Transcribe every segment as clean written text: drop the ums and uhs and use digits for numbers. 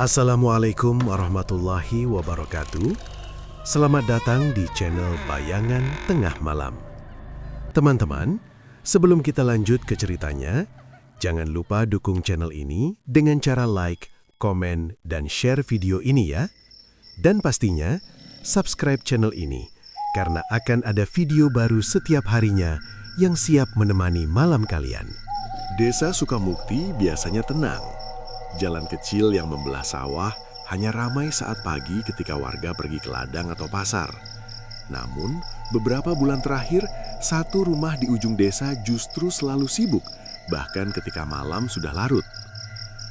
Assalamualaikum warahmatullahi wabarakatuh. Selamat datang di channel Bayangan Tengah Malam. Teman-teman, sebelum kita lanjut ke ceritanya, jangan lupa dukung channel ini dengan cara like, komen, dan share video ini ya. Dan pastinya, subscribe channel ini, karena akan ada video baru setiap harinya yang siap menemani malam kalian. Desa Sukamukti biasanya tenang. Jalan kecil yang membelah sawah hanya ramai saat pagi ketika warga pergi ke ladang atau pasar. Namun, beberapa bulan terakhir, satu rumah di ujung desa justru selalu sibuk, bahkan ketika malam sudah larut.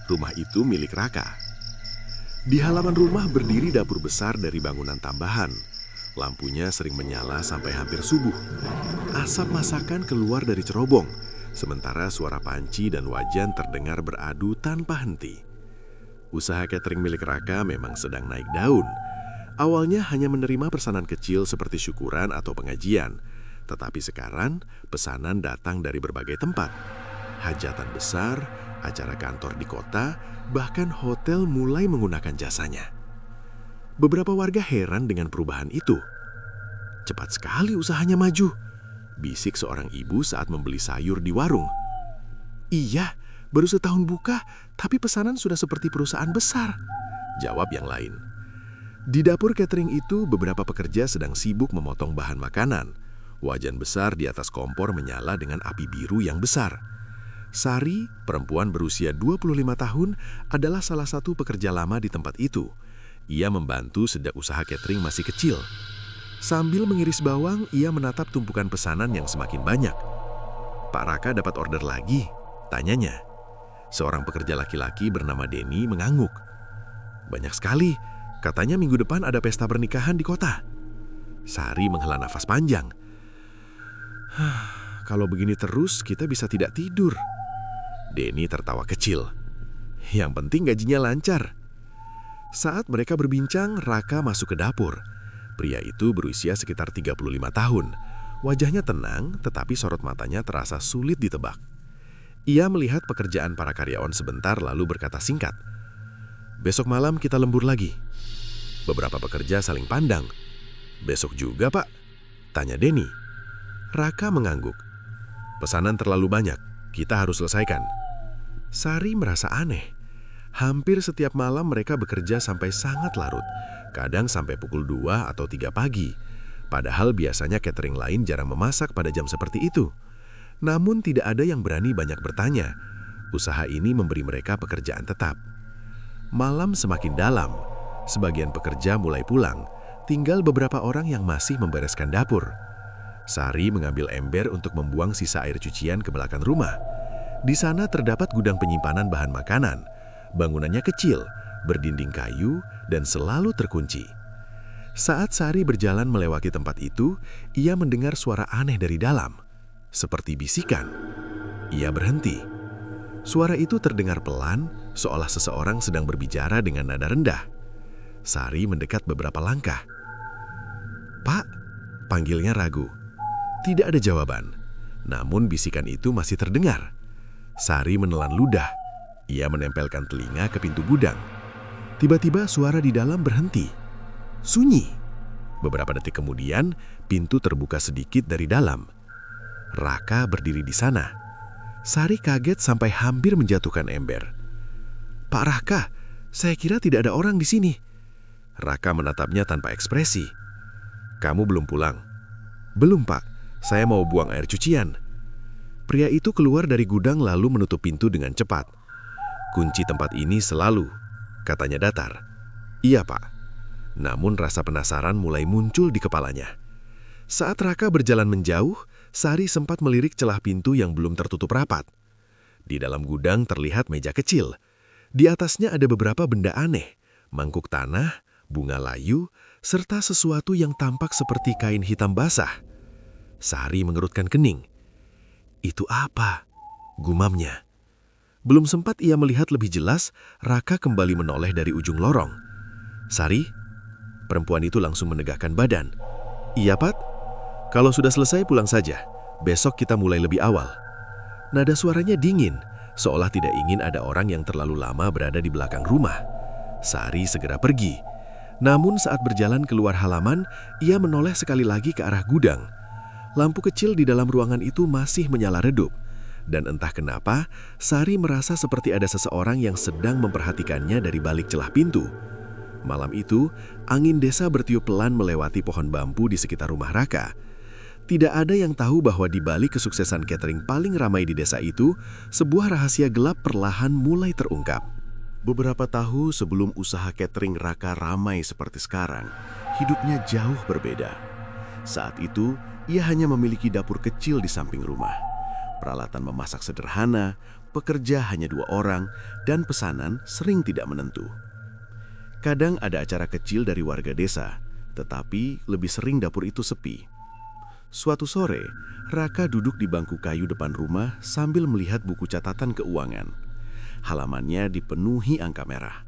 Rumah itu milik Raka. Di halaman rumah berdiri dapur besar dari bangunan tambahan. Lampunya sering menyala sampai hampir subuh. Asap masakan keluar dari cerobong, sementara suara panci dan wajan terdengar beradu tanpa henti. Usaha catering milik Raka memang sedang naik daun. Awalnya hanya menerima pesanan kecil seperti syukuran atau pengajian, tetapi sekarang pesanan datang dari berbagai tempat. Hajatan besar, acara kantor di kota, bahkan hotel mulai menggunakan jasanya. Beberapa warga heran dengan perubahan itu. Cepat sekali usahanya maju, bisik seorang ibu saat membeli sayur di warung. Iya, baru setahun buka, tapi pesanan sudah seperti perusahaan besar, jawab yang lain. Di dapur catering itu, beberapa pekerja sedang sibuk memotong bahan makanan. Wajan besar di atas kompor menyala dengan api biru yang besar. Sari, perempuan berusia 25 tahun, adalah salah satu pekerja lama di tempat itu. Ia membantu sejak usaha catering masih kecil. Sambil mengiris bawang, ia menatap tumpukan pesanan yang semakin banyak. "Pak Raka dapat order lagi?" tanyanya. Seorang pekerja laki-laki bernama Denny mengangguk. "Banyak sekali, katanya minggu depan ada pesta pernikahan di kota." Sari menghela nafas panjang. "Kalau begini terus, kita bisa tidak tidur." Denny tertawa kecil. "Yang penting gajinya lancar." Saat mereka berbincang, Raka masuk ke dapur. Pria itu berusia sekitar 35 tahun. Wajahnya tenang, tetapi sorot matanya terasa sulit ditebak. Ia melihat pekerjaan para karyawan sebentar lalu berkata singkat, "Besok malam kita lembur lagi." Beberapa pekerja saling pandang. "Besok juga, Pak?" tanya Denny. Raka mengangguk. "Pesanan terlalu banyak, kita harus selesaikan." Sari merasa aneh. Hampir setiap malam mereka bekerja sampai sangat larut, kadang sampai pukul 2 atau 3 pagi. Padahal biasanya catering lain jarang memasak pada jam seperti itu. Namun tidak ada yang berani banyak bertanya. Usaha ini memberi mereka pekerjaan tetap. Malam semakin dalam. Sebagian pekerja mulai pulang. Tinggal beberapa orang yang masih membereskan dapur. Sari mengambil ember untuk membuang sisa air cucian ke belakang rumah. Di sana terdapat gudang penyimpanan bahan makanan. Bangunannya kecil, berdinding kayu, dan selalu terkunci. Saat Sari berjalan melewati tempat itu, ia mendengar suara aneh dari dalam, seperti bisikan. Ia berhenti. Suara itu terdengar pelan, seolah seseorang sedang berbicara dengan nada rendah. Sari mendekat beberapa langkah. "Pak," panggilnya ragu. Tidak ada jawaban, namun bisikan itu masih terdengar. Sari menelan ludah. Ia menempelkan telinga ke pintu gudang. Tiba-tiba suara di dalam berhenti. Sunyi. Beberapa detik kemudian, pintu terbuka sedikit dari dalam. Raka berdiri di sana. Sari kaget sampai hampir menjatuhkan ember. "Pak Raka, saya kira tidak ada orang di sini." Raka menatapnya tanpa ekspresi. "Kamu belum pulang?" "Belum, Pak. Saya mau buang air cucian." Pria itu keluar dari gudang lalu menutup pintu dengan cepat. "Kunci tempat ini selalu," katanya datar. "Iya, Pak." Namun rasa penasaran mulai muncul di kepalanya. Saat Raka berjalan menjauh, Sari sempat melirik celah pintu yang belum tertutup rapat. Di dalam gudang terlihat meja kecil. Di atasnya ada beberapa benda aneh, mangkuk tanah, bunga layu, serta sesuatu yang tampak seperti kain hitam basah. Sari mengerutkan kening. "Itu apa?" gumamnya. Belum sempat ia melihat lebih jelas, Raka kembali menoleh dari ujung lorong. "Sari?" Perempuan itu langsung menegakkan badan. "Iya, Pat. Kalau sudah selesai pulang saja. Besok kita mulai lebih awal." Nada suaranya dingin, seolah tidak ingin ada orang yang terlalu lama berada di belakang rumah. Sari segera pergi. Namun saat berjalan keluar halaman, ia menoleh sekali lagi ke arah gudang. Lampu kecil di dalam ruangan itu masih menyala redup. Dan entah kenapa, Sari merasa seperti ada seseorang yang sedang memperhatikannya dari balik celah pintu. Malam itu, angin desa bertiup pelan melewati pohon bambu di sekitar rumah Raka. Tidak ada yang tahu bahwa di balik kesuksesan catering paling ramai di desa itu, sebuah rahasia gelap perlahan mulai terungkap. Beberapa tahun sebelum usaha catering Raka ramai seperti sekarang, hidupnya jauh berbeda. Saat itu, ia hanya memiliki dapur kecil di samping rumah. Peralatan memasak sederhana, pekerja hanya 2 orang, dan pesanan sering tidak menentu. Kadang ada acara kecil dari warga desa, tetapi lebih sering dapur itu sepi. Suatu sore, Raka duduk di bangku kayu depan rumah sambil melihat buku catatan keuangan. Halamannya dipenuhi angka merah.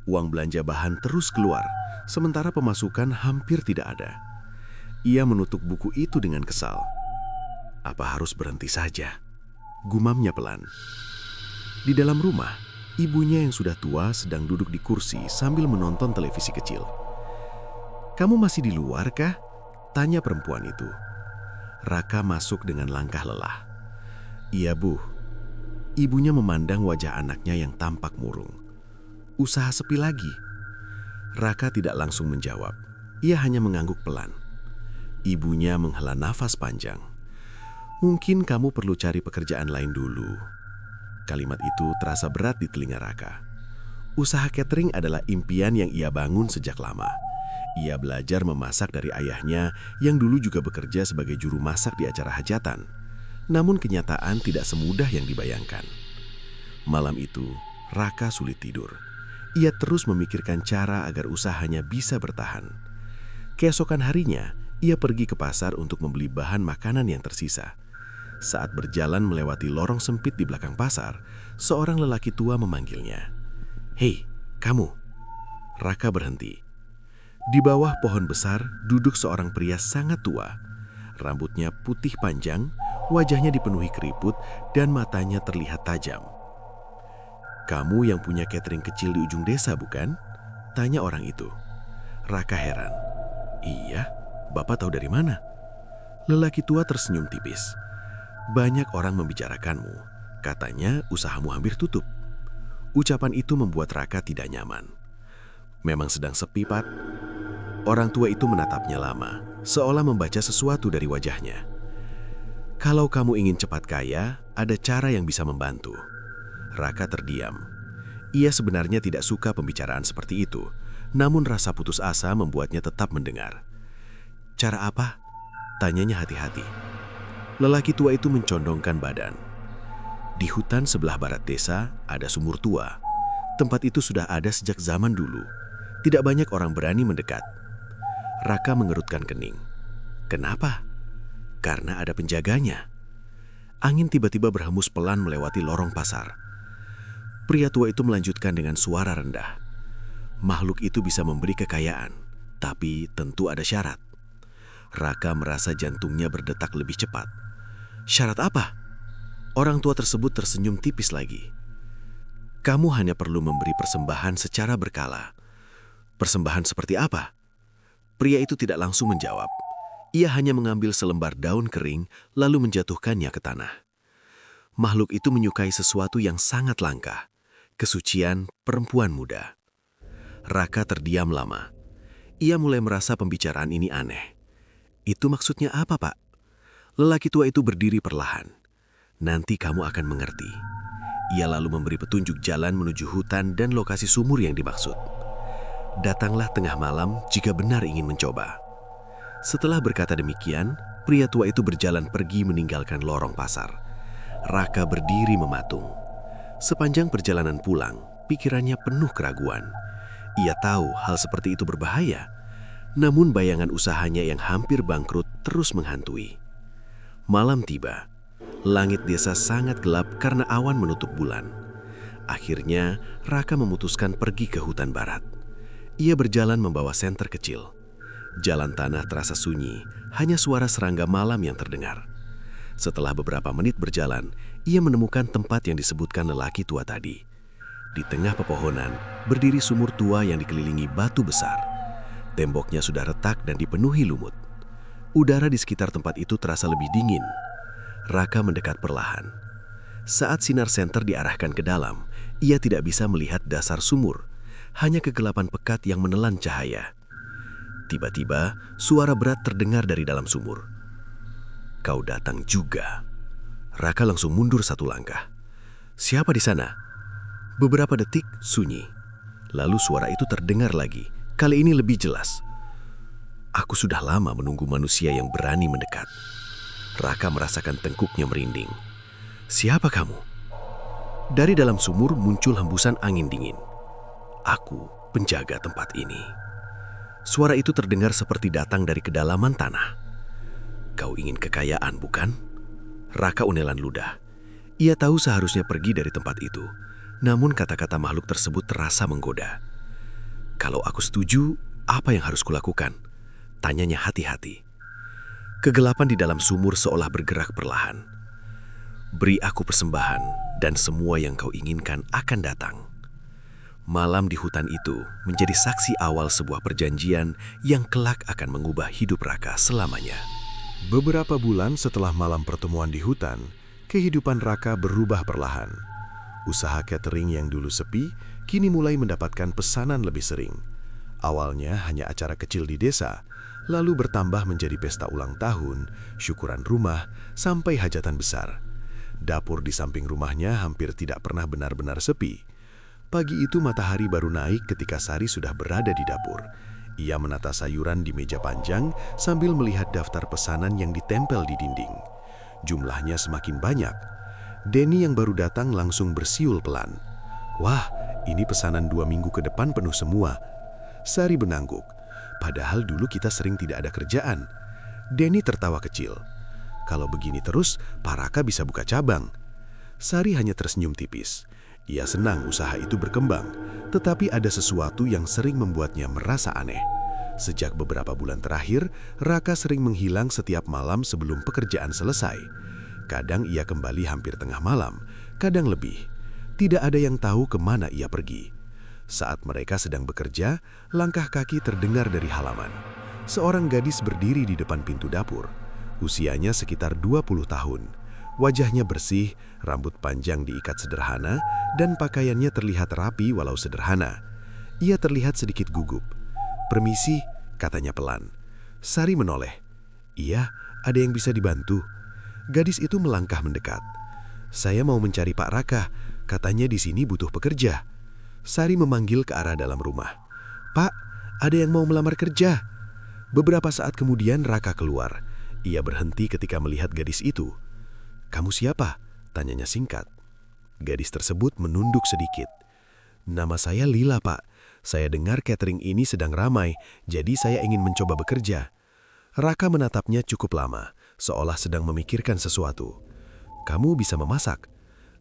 Uang belanja bahan terus keluar, sementara pemasukan hampir tidak ada. Ia menutup buku itu dengan kesal. Apa harus berhenti saja? Gumamnya pelan. Di dalam rumah, ibunya yang sudah tua sedang duduk di kursi sambil menonton televisi kecil. "Kamu masih di luar kah?" tanya perempuan itu. Raka masuk dengan langkah lelah. "Iya, Bu." Ibunya memandang wajah anaknya yang tampak murung. "Usaha sepi lagi?" Raka tidak langsung menjawab. Ia hanya mengangguk pelan. Ibunya menghela nafas panjang. "Mungkin kamu perlu cari pekerjaan lain dulu." Kalimat itu terasa berat di telinga Raka. Usaha catering adalah impian yang ia bangun sejak lama. Ia belajar memasak dari ayahnya yang dulu juga bekerja sebagai juru masak di acara hajatan. Namun kenyataan tidak semudah yang dibayangkan. Malam itu, Raka sulit tidur. Ia terus memikirkan cara agar usahanya bisa bertahan. Keesokan harinya, ia pergi ke pasar untuk membeli bahan makanan yang tersisa. Saat berjalan melewati lorong sempit di belakang pasar, seorang lelaki tua memanggilnya. "Hei, kamu!" Raka berhenti. Di bawah pohon besar duduk seorang pria sangat tua. Rambutnya putih panjang, wajahnya dipenuhi keriput, dan matanya terlihat tajam. "Kamu yang punya catering kecil di ujung desa, bukan?" tanya orang itu. Raka heran. "Iya, Bapak tahu dari mana?" Lelaki tua tersenyum tipis. "Banyak orang membicarakanmu. Katanya usahamu hampir tutup." Ucapan itu membuat Raka tidak nyaman. "Memang sedang sepi, Pat." Orang tua itu menatapnya lama, seolah membaca sesuatu dari wajahnya. "Kalau kamu ingin cepat kaya, ada cara yang bisa membantu." Raka terdiam. Ia sebenarnya tidak suka pembicaraan seperti itu, namun rasa putus asa membuatnya tetap mendengar. "Cara apa?" tanyanya hati-hati. Lelaki tua itu mencondongkan badan. Di hutan sebelah barat desa ada sumur tua. Tempat itu sudah ada sejak zaman dulu. Tidak banyak orang berani mendekat. Raka mengerutkan kening. Kenapa? Karena ada penjaganya. Angin tiba-tiba berhembus pelan melewati lorong pasar. Pria tua itu melanjutkan dengan suara rendah. "Makhluk itu bisa memberi kekayaan, tapi tentu ada syarat." Raka merasa jantungnya berdetak lebih cepat. "Syarat apa?" Orang tua tersebut tersenyum tipis lagi. "Kamu hanya perlu memberi persembahan secara berkala." "Persembahan seperti apa?" Pria itu tidak langsung menjawab. Ia hanya mengambil selembar daun kering lalu menjatuhkannya ke tanah. Makhluk itu menyukai sesuatu yang sangat langka, kesucian perempuan muda. Raka terdiam lama. Ia mulai merasa pembicaraan ini aneh. "Itu maksudnya apa, Pak?" Lelaki tua itu berdiri perlahan. "Nanti kamu akan mengerti." Ia lalu memberi petunjuk jalan menuju hutan dan lokasi sumur yang dimaksud. "Datanglah tengah malam jika benar ingin mencoba." Setelah berkata demikian, pria tua itu berjalan pergi meninggalkan lorong pasar. Raka berdiri mematung. Sepanjang perjalanan pulang, pikirannya penuh keraguan. Ia tahu hal seperti itu berbahaya, namun bayangan usahanya yang hampir bangkrut terus menghantui. Malam tiba. Langit desa sangat gelap karena awan menutup bulan. Akhirnya, Raka memutuskan pergi ke hutan barat. Ia berjalan membawa senter kecil. Jalan tanah terasa sunyi, hanya suara serangga malam yang terdengar. Setelah beberapa menit berjalan, ia menemukan tempat yang disebutkan lelaki tua tadi. Di tengah pepohonan, berdiri sumur tua yang dikelilingi batu besar. Temboknya sudah retak dan dipenuhi lumut. Udara di sekitar tempat itu terasa lebih dingin. Raka mendekat perlahan. Saat sinar senter diarahkan ke dalam, ia tidak bisa melihat dasar sumur, hanya kegelapan pekat yang menelan cahaya. Tiba-tiba, suara berat terdengar dari dalam sumur. "Kau datang juga." Raka langsung mundur satu langkah. "Siapa di sana?" Beberapa detik sunyi. Lalu suara itu terdengar lagi, kali ini lebih jelas. "Aku sudah lama menunggu manusia yang berani mendekat." Raka merasakan tengkuknya merinding. "Siapa kamu?" Dari dalam sumur muncul hembusan angin dingin. "Aku penjaga tempat ini." Suara itu terdengar seperti datang dari kedalaman tanah. "Kau ingin kekayaan, bukan?" Raka unelan ludah. Ia tahu seharusnya pergi dari tempat itu, namun kata-kata makhluk tersebut terasa menggoda. "Kalau aku setuju, apa yang harus kulakukan?" Tanyanya hati-hati. Kegelapan di dalam sumur seolah bergerak perlahan. "Beri aku persembahan, dan semua yang kau inginkan akan datang." Malam di hutan itu menjadi saksi awal sebuah perjanjian yang kelak akan mengubah hidup Raka selamanya. Beberapa bulan setelah malam pertemuan di hutan, kehidupan Raka berubah perlahan. Usaha catering yang dulu sepi, kini mulai mendapatkan pesanan lebih sering. Awalnya hanya acara kecil di desa, lalu bertambah menjadi pesta ulang tahun, syukuran rumah, sampai hajatan besar. Dapur di samping rumahnya hampir tidak pernah benar-benar sepi. Pagi itu matahari baru naik ketika Sari sudah berada di dapur. Ia menata sayuran di meja panjang sambil melihat daftar pesanan yang ditempel di dinding. Jumlahnya semakin banyak. Denny yang baru datang langsung bersiul pelan. "Wah, ini pesanan 2 minggu ke depan penuh semua." Sari mengangguk. "Padahal dulu kita sering tidak ada kerjaan." Denny tertawa kecil. "Kalau begini terus, Pak Raka bisa buka cabang." Sari hanya tersenyum tipis. Ia senang usaha itu berkembang, tetapi ada sesuatu yang sering membuatnya merasa aneh. Sejak beberapa bulan terakhir, Raka sering menghilang setiap malam sebelum pekerjaan selesai. Kadang ia kembali hampir tengah malam, kadang lebih. Tidak ada yang tahu kemana ia pergi. Saat mereka sedang bekerja, langkah kaki terdengar dari halaman. Seorang gadis berdiri di depan pintu dapur. Usianya sekitar 20 tahun. Wajahnya bersih, rambut panjang diikat sederhana, dan pakaiannya terlihat rapi walau sederhana. Ia terlihat sedikit gugup. "Permisi," katanya pelan. Sari menoleh. "Iya, ada yang bisa dibantu?" Gadis itu melangkah mendekat. "Saya mau mencari Pak Raka, katanya di sini butuh pekerja." Sari memanggil ke arah dalam rumah. "Pak, ada yang mau melamar kerja." Beberapa saat kemudian Raka keluar. Ia berhenti ketika melihat gadis itu. "Kamu siapa?" tanyanya singkat. Gadis tersebut menunduk sedikit. "Nama saya Lila, Pak. Saya dengar catering ini sedang ramai, jadi saya ingin mencoba bekerja." Raka menatapnya cukup lama, seolah sedang memikirkan sesuatu. "Kamu bisa memasak?"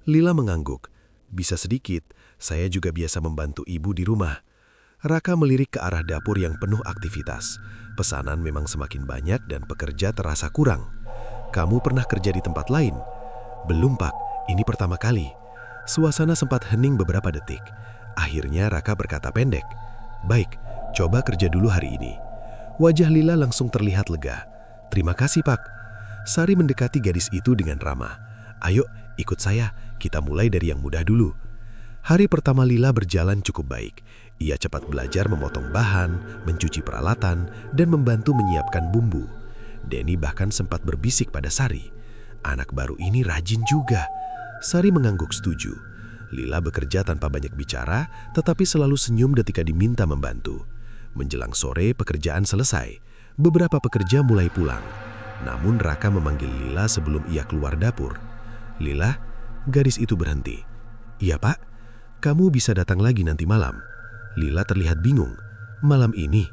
Lila mengangguk. "Bisa sedikit, saya juga biasa membantu ibu di rumah." Raka melirik ke arah dapur yang penuh aktivitas. Pesanan memang semakin banyak dan pekerja terasa kurang. "Kamu pernah kerja di tempat lain?" "Belum, Pak. Ini pertama kali." Suasana sempat hening beberapa detik. Akhirnya Raka berkata pendek, "Baik, coba kerja dulu hari ini." Wajah Lila langsung terlihat lega. "Terima kasih, Pak." Sari mendekati gadis itu dengan ramah. "Ayo, ikut saya. Kita mulai dari yang mudah dulu." Hari pertama Lila berjalan cukup baik. Ia cepat belajar memotong bahan, mencuci peralatan, dan membantu menyiapkan bumbu. Denny bahkan sempat berbisik pada Sari. "Anak baru ini rajin juga." Sari mengangguk setuju. Lila bekerja tanpa banyak bicara, tetapi selalu senyum ketika diminta membantu. Menjelang sore, pekerjaan selesai. Beberapa pekerja mulai pulang. Namun Raka memanggil Lila sebelum ia keluar dapur. "Lila," gadis itu berhenti. "Iya, Pak. Kamu bisa datang lagi nanti malam." Lila terlihat bingung. "Malam ini?"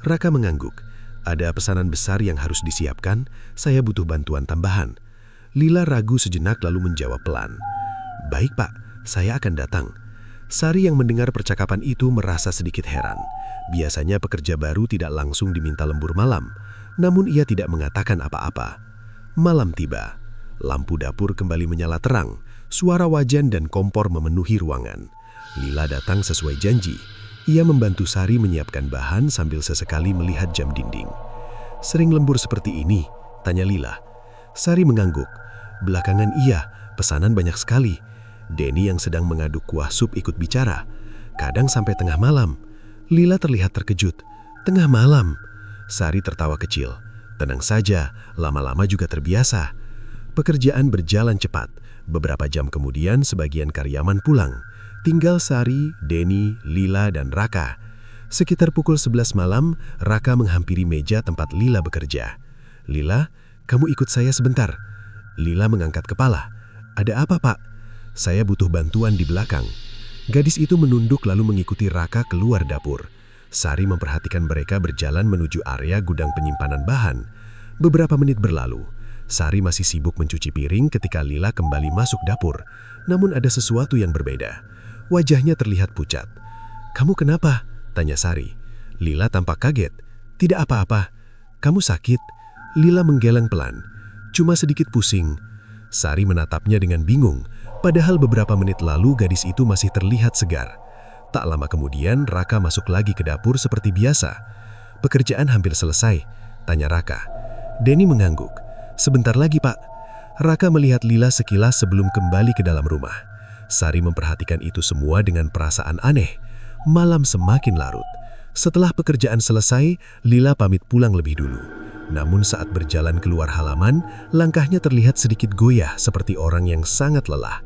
Raka mengangguk. "Ada pesanan besar yang harus disiapkan. Saya butuh bantuan tambahan." Lila ragu sejenak lalu menjawab pelan. "Baik, Pak. Saya akan datang." Sari yang mendengar percakapan itu merasa sedikit heran. Biasanya pekerja baru tidak langsung diminta lembur malam, namun ia tidak mengatakan apa-apa. Malam tiba. Lampu dapur kembali menyala terang, suara wajan dan kompor memenuhi ruangan. Lila datang sesuai janji. Ia membantu Sari menyiapkan bahan sambil sesekali melihat jam dinding. "Sering lembur seperti ini?" tanya Lila. Sari mengangguk. "Belakangan iya, pesanan banyak sekali." Denny yang sedang mengaduk kuah sup ikut bicara. "Kadang sampai tengah malam." Lila terlihat terkejut. "Tengah malam?" Sari tertawa kecil. "Tenang saja, lama-lama juga terbiasa." Pekerjaan berjalan cepat. Beberapa jam kemudian sebagian karyawan pulang. Tinggal Sari, Denny, Lila, dan Raka. Sekitar pukul 11 malam, Raka menghampiri meja tempat Lila bekerja. "Lila, kamu ikut saya sebentar." Lila mengangkat kepala. "Ada apa, Pak?" "Saya butuh bantuan di belakang." Gadis itu menunduk lalu mengikuti Raka keluar dapur. Sari memperhatikan mereka berjalan menuju area gudang penyimpanan bahan. Beberapa menit berlalu. Sari masih sibuk mencuci piring ketika Lila kembali masuk dapur. Namun ada sesuatu yang berbeda. Wajahnya terlihat pucat. "Kamu kenapa?" tanya Sari. Lila tampak kaget. "Tidak apa-apa." "Kamu sakit?" Lila menggeleng pelan. "Cuma sedikit pusing." Sari menatapnya dengan bingung. Padahal beberapa menit lalu gadis itu masih terlihat segar. Tak lama kemudian Raka masuk lagi ke dapur seperti biasa. "Pekerjaan hampir selesai?" tanya Raka. Denny mengangguk. "Sebentar lagi, Pak." Raka melihat Lila sekilas sebelum kembali ke dalam rumah. Sari memperhatikan itu semua dengan perasaan aneh. Malam semakin larut. Setelah pekerjaan selesai, Lila pamit pulang lebih dulu. Namun saat berjalan keluar halaman, langkahnya terlihat sedikit goyah seperti orang yang sangat lelah.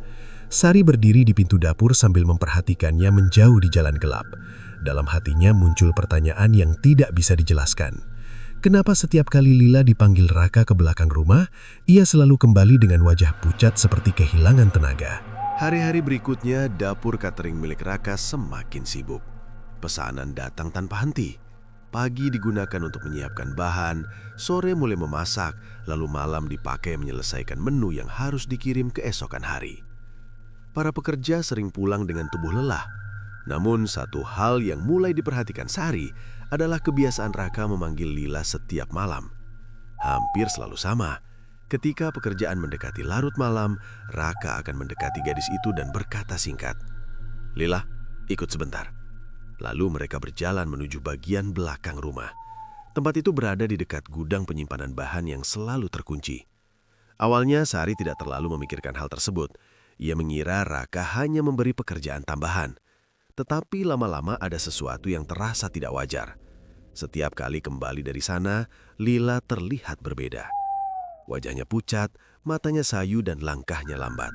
Sari berdiri di pintu dapur sambil memperhatikannya menjauh di jalan gelap. Dalam hatinya muncul pertanyaan yang tidak bisa dijelaskan. Kenapa setiap kali Lila dipanggil Raka ke belakang rumah, ia selalu kembali dengan wajah pucat seperti kehilangan tenaga? Hari-hari berikutnya, dapur catering milik Raka semakin sibuk. Pesanan datang tanpa henti. Pagi digunakan untuk menyiapkan bahan, sore mulai memasak, lalu malam dipakai menyelesaikan menu yang harus dikirim keesokan hari. Para pekerja sering pulang dengan tubuh lelah. Namun satu hal yang mulai diperhatikan Sari adalah kebiasaan Raka memanggil Lila setiap malam. Hampir selalu sama. Ketika pekerjaan mendekati larut malam, Raka akan mendekati gadis itu dan berkata singkat, "Lila, ikut sebentar." Lalu mereka berjalan menuju bagian belakang rumah. Tempat itu berada di dekat gudang penyimpanan bahan yang selalu terkunci. Awalnya Sari tidak terlalu memikirkan hal tersebut. Ia mengira Raka hanya memberi pekerjaan tambahan. Tetapi lama-lama ada sesuatu yang terasa tidak wajar. Setiap kali kembali dari sana, Lila terlihat berbeda. Wajahnya pucat, matanya sayu dan langkahnya lambat.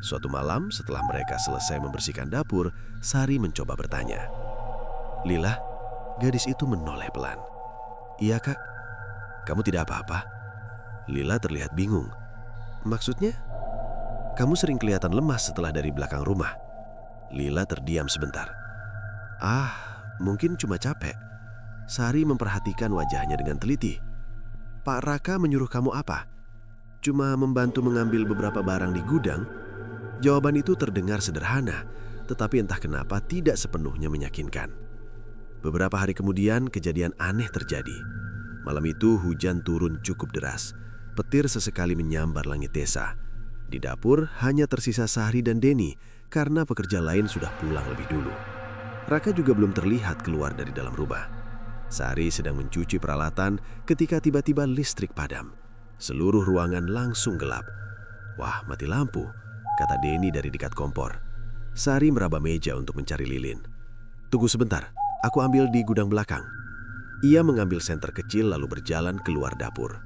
Suatu malam setelah mereka selesai membersihkan dapur, Sari mencoba bertanya. "Lila?" Gadis itu menoleh pelan. "Iya, Kak. Kamu tidak apa-apa?" Lila terlihat bingung. "Maksudnya? Kamu sering kelihatan lemas setelah dari belakang rumah." Lila terdiam sebentar. Mungkin cuma capek." Sari memperhatikan wajahnya dengan teliti. "Pak Raka menyuruh kamu apa? Cuma membantu mengambil beberapa barang di gudang?" Jawaban itu terdengar sederhana, tetapi entah kenapa tidak sepenuhnya meyakinkan. Beberapa hari kemudian kejadian aneh terjadi. Malam itu hujan turun cukup deras. Petir sesekali menyambar langit desa. Di dapur hanya tersisa Sari dan Denny karena pekerja lain sudah pulang lebih dulu. Raka juga belum terlihat keluar dari dalam rumah. Sari sedang mencuci peralatan ketika tiba-tiba listrik padam. Seluruh ruangan langsung gelap. "Wah, mati lampu," kata Denny dari dekat kompor. Sari meraba meja untuk mencari lilin. "Tunggu sebentar, aku ambil di gudang belakang." Ia mengambil senter kecil lalu berjalan keluar dapur.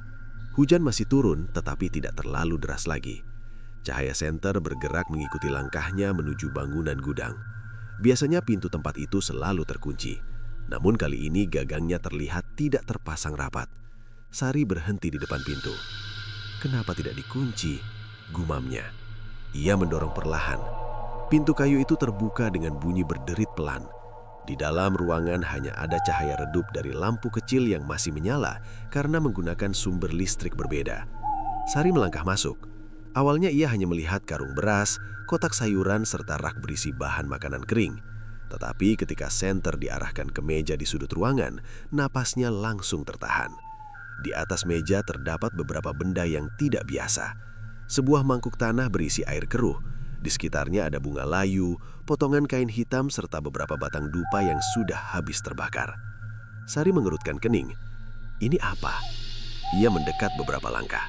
Hujan masih turun tetapi tidak terlalu deras lagi. Cahaya senter bergerak mengikuti langkahnya menuju bangunan gudang. Biasanya pintu tempat itu selalu terkunci. Namun kali ini gagangnya terlihat tidak terpasang rapat. Sari berhenti di depan pintu. "Kenapa tidak dikunci?" gumamnya. Ia mendorong perlahan. Pintu kayu itu terbuka dengan bunyi berderit pelan. Di dalam ruangan hanya ada cahaya redup dari lampu kecil yang masih menyala karena menggunakan sumber listrik berbeda. Sari melangkah masuk. Awalnya ia hanya melihat karung beras, kotak sayuran, serta rak berisi bahan makanan kering. Tetapi ketika senter diarahkan ke meja di sudut ruangan, napasnya langsung tertahan. Di atas meja terdapat beberapa benda yang tidak biasa. Sebuah mangkuk tanah berisi air keruh, Di sekitarnya ada bunga layu, potongan kain hitam, serta beberapa batang dupa yang sudah habis terbakar. Sari mengerutkan kening. Ini apa? Ia mendekat beberapa langkah.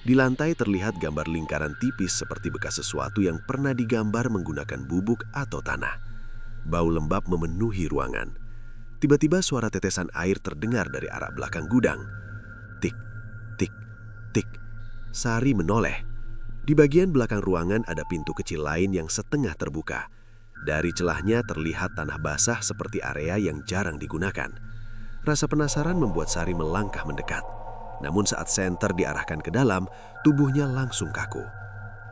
Di lantai terlihat gambar lingkaran tipis seperti bekas sesuatu yang pernah digambar menggunakan bubuk atau tanah. Bau lembab memenuhi ruangan. Tiba-tiba suara tetesan air terdengar dari arah belakang gudang. Tik, tik, tik. Sari menoleh. Di bagian belakang ruangan ada pintu kecil lain yang setengah terbuka. Dari celahnya terlihat tanah basah seperti area yang jarang digunakan. Rasa penasaran membuat Sari melangkah mendekat. Namun saat senter diarahkan ke dalam, tubuhnya langsung kaku.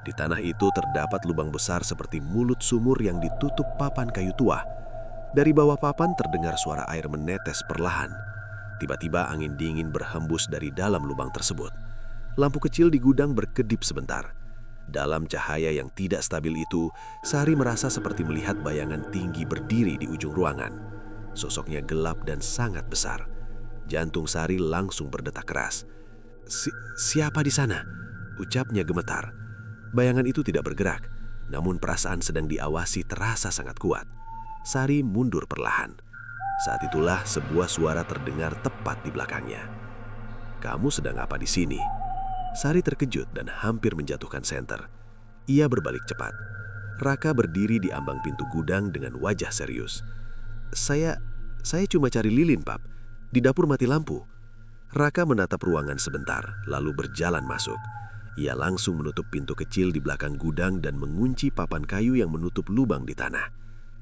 Di tanah itu terdapat lubang besar seperti mulut sumur yang ditutup papan kayu tua. Dari bawah papan terdengar suara air menetes perlahan. Tiba-tiba angin dingin berhembus dari dalam lubang tersebut. Lampu kecil di gudang berkedip sebentar. Dalam cahaya yang tidak stabil itu, Sari merasa seperti melihat bayangan tinggi berdiri di ujung ruangan. Sosoknya gelap dan sangat besar. Jantung Sari langsung berdetak keras. Siapa di sana? Ucapnya gemetar. Bayangan itu tidak bergerak, namun perasaan sedang diawasi terasa sangat kuat. Sari mundur perlahan. Saat itulah sebuah suara terdengar tepat di belakangnya. Kamu sedang apa di sini? Sari terkejut dan hampir menjatuhkan senter. Ia berbalik cepat. Raka berdiri di ambang pintu gudang dengan wajah serius. Saya cuma cari lilin, Pap. Di dapur mati lampu. Raka menatap ruangan sebentar, lalu berjalan masuk. Ia langsung menutup pintu kecil di belakang gudang dan mengunci papan kayu yang menutup lubang di tanah.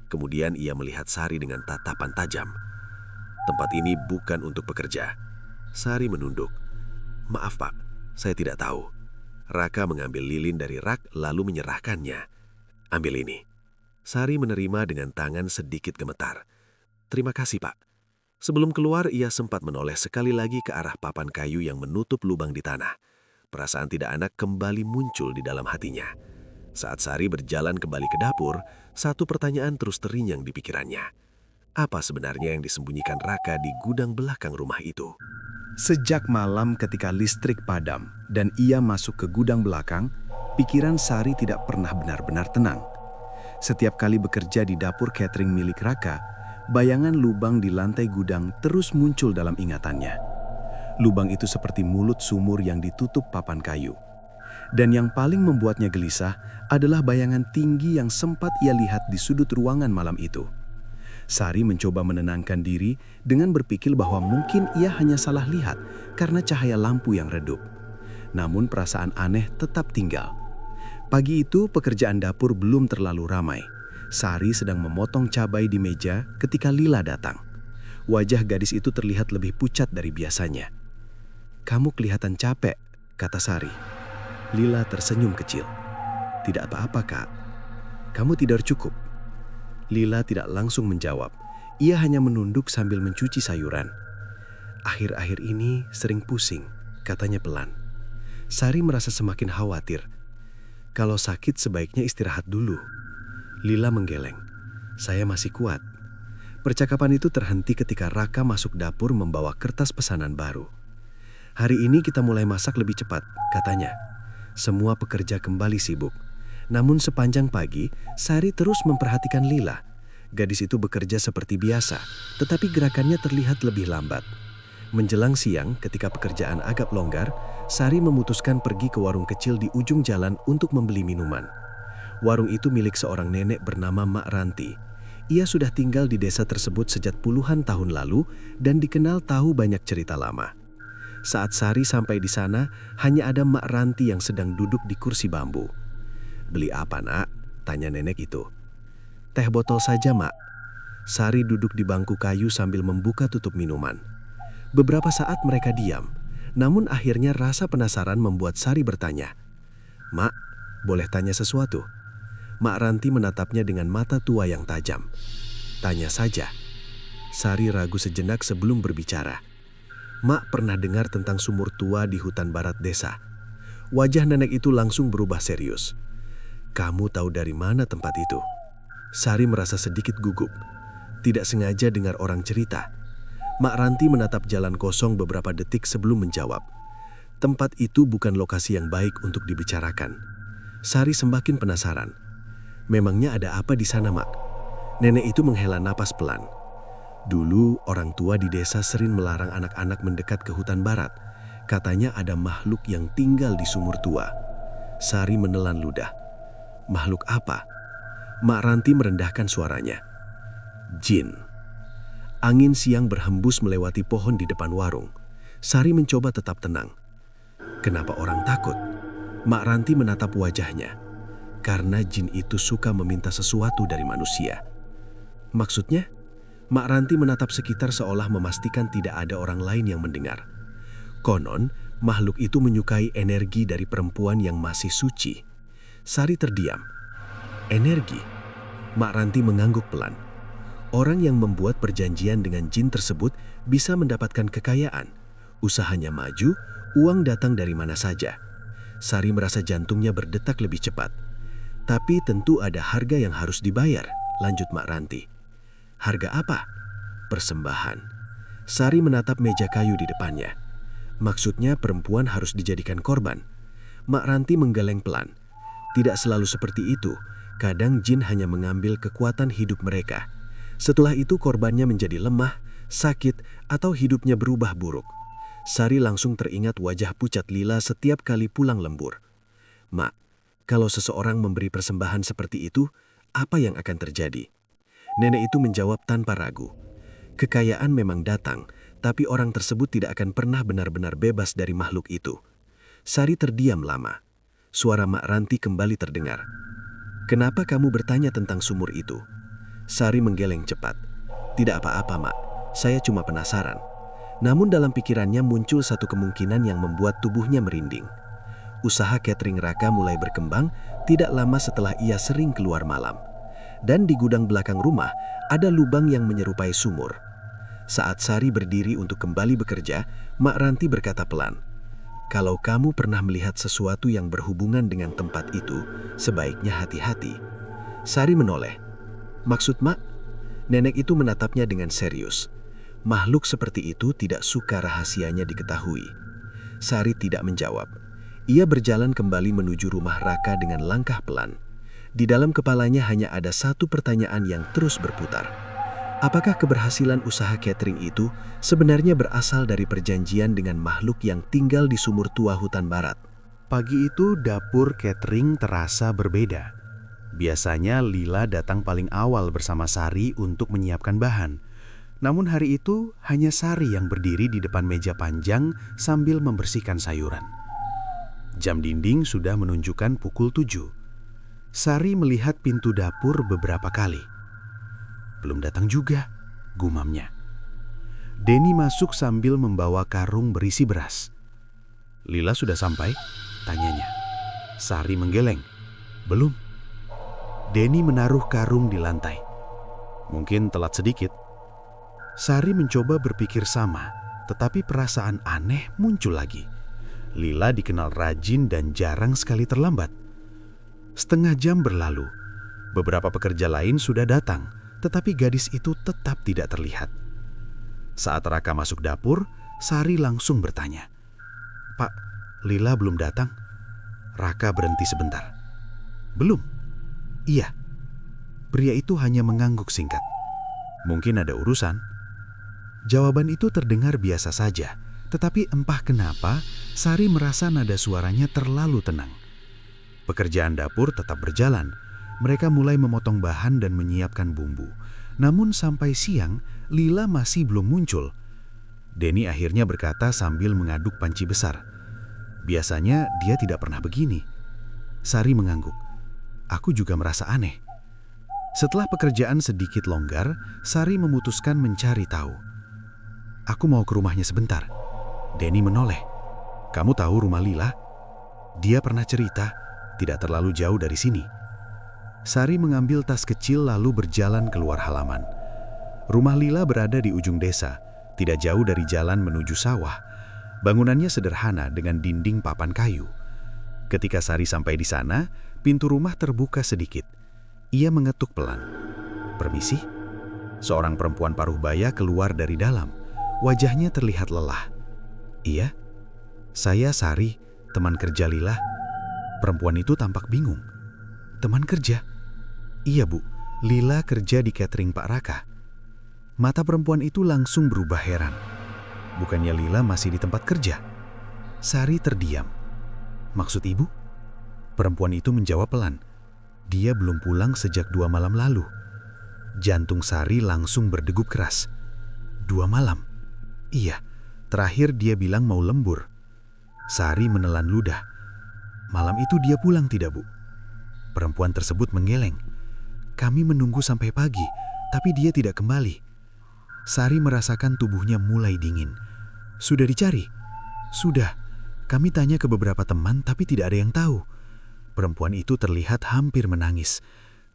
Kemudian ia melihat Sari dengan tatapan tajam. Tempat ini bukan untuk pekerja. Sari menunduk. Maaf, Pak. Saya tidak tahu. Raka mengambil lilin dari rak lalu menyerahkannya. Ambil ini. Sari menerima dengan tangan sedikit gemetar. Terima kasih, Pak. Sebelum keluar, ia sempat menoleh sekali lagi ke arah papan kayu yang menutup lubang di tanah. Perasaan tidak enak kembali muncul di dalam hatinya. Saat Sari berjalan kembali ke dapur, satu pertanyaan terus terngiang di pikirannya. Apa sebenarnya yang disembunyikan Raka di gudang belakang rumah itu? Sejak malam ketika listrik padam dan ia masuk ke gudang belakang, pikiran Sari tidak pernah benar-benar tenang. Setiap kali bekerja di dapur catering milik Raka, bayangan lubang di lantai gudang terus muncul dalam ingatannya. Lubang itu seperti mulut sumur yang ditutup papan kayu. Dan yang paling membuatnya gelisah adalah bayangan tinggi yang sempat ia lihat di sudut ruangan malam itu. Sari mencoba menenangkan diri dengan berpikir bahwa mungkin ia hanya salah lihat karena cahaya lampu yang redup. Namun perasaan aneh tetap tinggal. Pagi itu pekerjaan dapur belum terlalu ramai. Sari sedang memotong cabai di meja ketika Lila datang. Wajah gadis itu terlihat lebih pucat dari biasanya. Kamu kelihatan capek, kata Sari. Lila tersenyum kecil. Tidak apa-apa, Kak. Kamu tidur cukup. Lila tidak langsung menjawab. Ia hanya menunduk sambil mencuci sayuran. Akhir-akhir ini sering pusing, katanya pelan. Sari merasa semakin khawatir. Kalau sakit sebaiknya istirahat dulu. Lila menggeleng. Saya masih kuat. Percakapan itu terhenti ketika Raka masuk dapur membawa kertas pesanan baru. Hari ini kita mulai masak lebih cepat, katanya. Semua pekerja kembali sibuk. Namun sepanjang pagi, Sari terus memperhatikan Lila. Gadis itu bekerja seperti biasa, tetapi gerakannya terlihat lebih lambat. Menjelang siang, ketika pekerjaan agak longgar, Sari memutuskan pergi ke warung kecil di ujung jalan untuk membeli minuman. Warung itu milik seorang nenek bernama Mak Ranti. Ia sudah tinggal di desa tersebut sejak puluhan tahun lalu dan dikenal tahu banyak cerita lama. Saat Sari sampai di sana, hanya ada Mak Ranti yang sedang duduk di kursi bambu. Beli apa, Nak? Tanya nenek itu. Teh botol saja, Mak. Sari duduk di bangku kayu sambil membuka tutup minuman. Beberapa saat mereka diam, namun akhirnya rasa penasaran membuat Sari bertanya. Mak, boleh tanya sesuatu? Mak Ranti menatapnya dengan mata tua yang tajam. Tanya saja. Sari ragu sejenak sebelum berbicara. Mak pernah dengar tentang sumur tua di hutan barat desa. Wajah nenek itu langsung berubah serius. Kamu tahu dari mana tempat itu? Sari merasa sedikit gugup. Tidak sengaja dengar orang cerita. Mak Ranti menatap jalan kosong beberapa detik sebelum menjawab. Tempat itu bukan lokasi yang baik untuk dibicarakan. Sari semakin penasaran. Memangnya ada apa di sana, Mak? Nenek itu menghela napas pelan. Dulu orang tua di desa sering melarang anak-anak mendekat ke hutan barat. Katanya ada makhluk yang tinggal di sumur tua. Sari menelan ludah. Makhluk apa? Mak Ranti merendahkan suaranya. Jin. Angin siang berhembus melewati pohon di depan warung. Sari mencoba tetap tenang. Kenapa orang takut? Mak Ranti menatap wajahnya. Karena jin itu suka meminta sesuatu dari manusia. Maksudnya? Mak Ranti menatap sekitar seolah memastikan tidak ada orang lain yang mendengar. Konon, makhluk itu menyukai energi dari perempuan yang masih suci. Sari terdiam. Energi? Mak Ranti mengangguk pelan. Orang yang membuat perjanjian dengan jin tersebut bisa mendapatkan kekayaan. Usahanya maju, uang datang dari mana saja. Sari merasa jantungnya berdetak lebih cepat. Tapi tentu ada harga yang harus dibayar, lanjut Mak Ranti. Harga apa? Persembahan. Sari menatap meja kayu di depannya. Maksudnya perempuan harus dijadikan korban. Mak Ranti menggeleng pelan. Tidak selalu seperti itu. Kadang jin hanya mengambil kekuatan hidup mereka. Setelah itu korbannya menjadi lemah, sakit, atau hidupnya berubah buruk. Sari langsung teringat wajah pucat Lila setiap kali pulang lembur. Mak, kalau seseorang memberi persembahan seperti itu, apa yang akan terjadi? Nenek itu menjawab tanpa ragu. Kekayaan memang datang, tapi orang tersebut tidak akan pernah benar-benar bebas dari makhluk itu. Sari terdiam lama. Suara Mak Ranti kembali terdengar. Kenapa kamu bertanya tentang sumur itu? Sari menggeleng cepat. Tidak apa-apa, Mak. Saya cuma penasaran. Namun dalam pikirannya muncul satu kemungkinan yang membuat tubuhnya merinding. Usaha catering Raka mulai berkembang tidak lama setelah ia sering keluar malam. Dan di gudang belakang rumah ada lubang yang menyerupai sumur. Saat Sari berdiri untuk kembali bekerja, Mak Ranti berkata pelan, "Kalau kamu pernah melihat sesuatu yang berhubungan dengan tempat itu, sebaiknya hati-hati." Sari menoleh. "Maksud Mak?" Nenek itu menatapnya dengan serius. Makhluk seperti itu tidak suka rahasianya diketahui. Sari tidak menjawab. Ia berjalan kembali menuju rumah Raka dengan langkah pelan. Di dalam kepalanya hanya ada satu pertanyaan yang terus berputar. Apakah keberhasilan usaha catering itu sebenarnya berasal dari perjanjian dengan makhluk yang tinggal di sumur tua hutan barat? Pagi itu dapur catering terasa berbeda. Biasanya Lila datang paling awal bersama Sari untuk menyiapkan bahan. Namun hari itu hanya Sari yang berdiri di depan meja panjang sambil membersihkan sayuran. Jam dinding sudah menunjukkan pukul 7. Sari melihat pintu dapur beberapa kali. Belum datang juga, gumamnya. Denny masuk sambil membawa karung berisi beras. Lila sudah sampai? Tanyanya. Sari menggeleng. Belum. Denny menaruh karung di lantai. Mungkin telat sedikit. Sari mencoba berpikir sama, tetapi perasaan aneh muncul lagi. Lila dikenal rajin dan jarang sekali terlambat. Setengah jam berlalu. Beberapa pekerja lain sudah datang, tetapi gadis itu tetap tidak terlihat. Saat Raka masuk dapur, Sari langsung bertanya, "Pak, Lila belum datang?" Raka berhenti sebentar. "Belum." "Iya." Pria itu hanya mengangguk singkat. "Mungkin ada urusan." Jawaban itu terdengar biasa saja, tetapi entah kenapa Sari merasa nada suaranya terlalu tenang. Pekerjaan dapur tetap berjalan. Mereka mulai memotong bahan dan menyiapkan bumbu. Namun sampai siang, Lila masih belum muncul. Denny akhirnya berkata sambil mengaduk panci besar, "Biasanya dia tidak pernah begini." Sari mengangguk. "Aku juga merasa aneh." Setelah pekerjaan sedikit longgar, Sari memutuskan mencari tahu. "Aku mau ke rumahnya sebentar." Denny menoleh. "Kamu tahu rumah Lila? Dia pernah cerita, tidak terlalu jauh dari sini." Sari mengambil tas kecil lalu berjalan keluar halaman. Rumah Lila berada di ujung desa, tidak jauh dari jalan menuju sawah. Bangunannya sederhana dengan dinding papan kayu. Ketika Sari sampai di sana, pintu rumah terbuka sedikit. Ia mengetuk pelan. "Permisi?" Seorang perempuan paruh baya keluar dari dalam. Wajahnya terlihat lelah. "Iya, saya Sari, teman kerja Lila." Perempuan itu tampak bingung. Teman kerja? Iya Bu, Lila kerja di catering Pak Raka. Mata perempuan itu langsung berubah heran. Bukannya Lila masih di tempat kerja? Sari terdiam. Maksud ibu? Perempuan itu menjawab pelan. Dia belum pulang sejak 2 malam lalu. Jantung Sari langsung berdegup keras. 2 malam? Iya, terakhir dia bilang mau lembur. Sari menelan ludah. Malam itu dia pulang tidak, Bu? Perempuan tersebut menggeleng. Kami menunggu sampai pagi, tapi dia tidak kembali. Sari merasakan tubuhnya mulai dingin. Sudah dicari? Sudah. Kami tanya ke beberapa teman, tapi tidak ada yang tahu. Perempuan itu terlihat hampir menangis.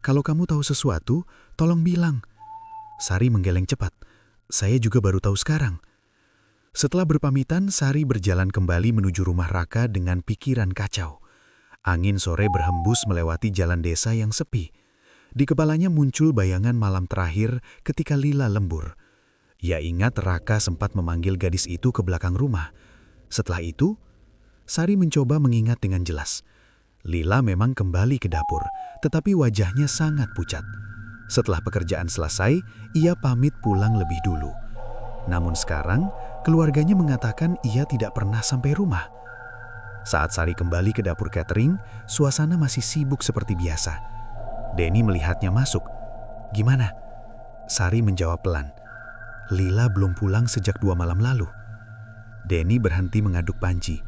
Kalau kamu tahu sesuatu, tolong bilang. Sari menggeleng cepat. Saya juga baru tahu sekarang. Setelah berpamitan, Sari berjalan kembali menuju rumah Raka dengan pikiran kacau. Angin sore berhembus melewati jalan desa yang sepi. Di kepalanya muncul bayangan malam terakhir ketika Lila lembur. Ia ingat Raka sempat memanggil gadis itu ke belakang rumah. Setelah itu, Sari mencoba mengingat dengan jelas. Lila memang kembali ke dapur, tetapi wajahnya sangat pucat. Setelah pekerjaan selesai, ia pamit pulang lebih dulu. Namun sekarang, keluarganya mengatakan ia tidak pernah sampai rumah. Saat Sari kembali ke dapur catering, suasana masih sibuk seperti biasa. Denny melihatnya masuk. Gimana? Sari menjawab pelan. Lila belum pulang sejak 2 malam lalu. Denny berhenti mengaduk panci.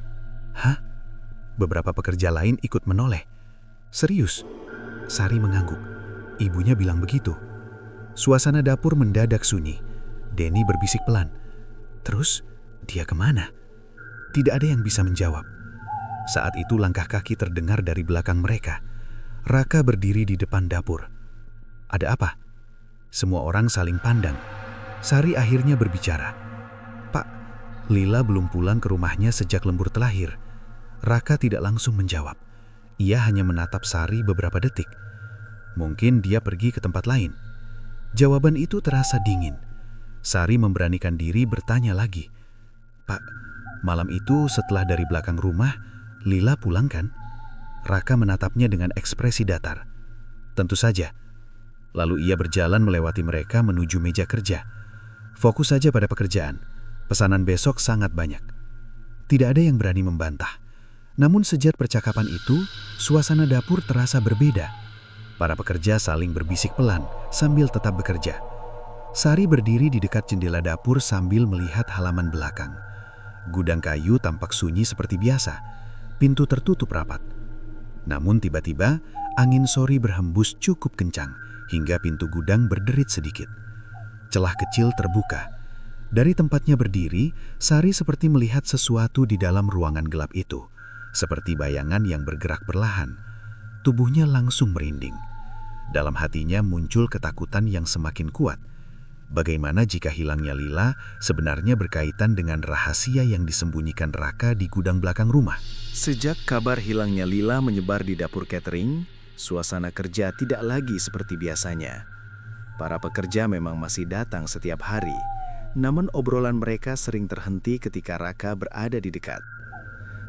Hah? Beberapa pekerja lain ikut menoleh. Serius? Sari mengangguk. Ibunya bilang begitu. Suasana dapur mendadak sunyi. Denny berbisik pelan. Terus, dia kemana? Tidak ada yang bisa menjawab. Saat itu langkah kaki terdengar dari belakang mereka. Raka berdiri di depan dapur. Ada apa? Semua orang saling pandang. Sari akhirnya berbicara. Pak, Lila belum pulang ke rumahnya sejak lembur terakhir. Raka tidak langsung menjawab. Ia hanya menatap Sari beberapa detik. Mungkin dia pergi ke tempat lain. Jawaban itu terasa dingin. Sari memberanikan diri bertanya lagi. Pak, malam itu setelah dari belakang rumah, Lila pulang kan? Raka menatapnya dengan ekspresi datar. Tentu saja. Lalu ia berjalan melewati mereka menuju meja kerja. Fokus saja pada pekerjaan. Pesanan besok sangat banyak. Tidak ada yang berani membantah. Namun sejak percakapan itu, suasana dapur terasa berbeda. Para pekerja saling berbisik pelan sambil tetap bekerja. Sari berdiri di dekat jendela dapur sambil melihat halaman belakang. Gudang kayu tampak sunyi seperti biasa. Pintu tertutup rapat. Namun tiba-tiba, angin sore berhembus cukup kencang hingga pintu gudang berderit sedikit. Celah kecil terbuka. Dari tempatnya berdiri, Sari seperti melihat sesuatu di dalam ruangan gelap itu. Seperti bayangan yang bergerak perlahan. Tubuhnya langsung merinding. Dalam hatinya muncul ketakutan yang semakin kuat. Bagaimana jika hilangnya Lila sebenarnya berkaitan dengan rahasia yang disembunyikan Raka di gudang belakang rumah? Sejak kabar hilangnya Lila menyebar di dapur catering, suasana kerja tidak lagi seperti biasanya. Para pekerja memang masih datang setiap hari, namun obrolan mereka sering terhenti ketika Raka berada di dekat.